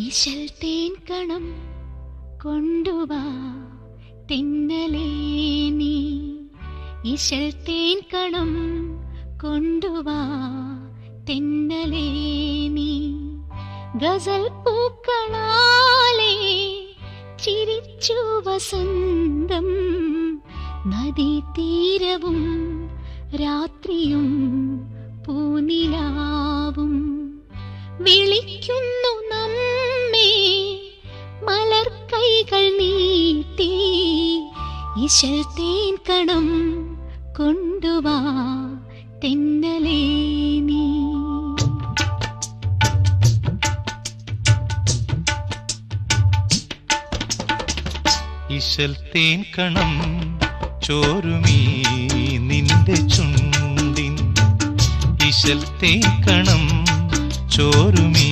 ഇശൽ തേൻ കണം കൊണ്ടുവാ തെന്നലേ നീ, ഇശൽ തേൻ കണം കൊണ്ടുവാ തെന്നലേ നീ. ഗസൽ പൂക്കളാലേ ചിരിച്ചു വസന്തം, നദീതീരവും രാത്രിയും പൂനിലാവും വിളിക്കുന്നു നമ്മെ മലർക്കൈകൾ നീട്ടി. ഇശൽ തേൻ കണം കൊണ്ടുവാ തെന്നലേ നീ. ഇശൽ തേൻ കണം ചോരുമീ നിന്റെ ചുണ്ടിൻ, ഇശൽ തേൻ കണം ചോരുമീ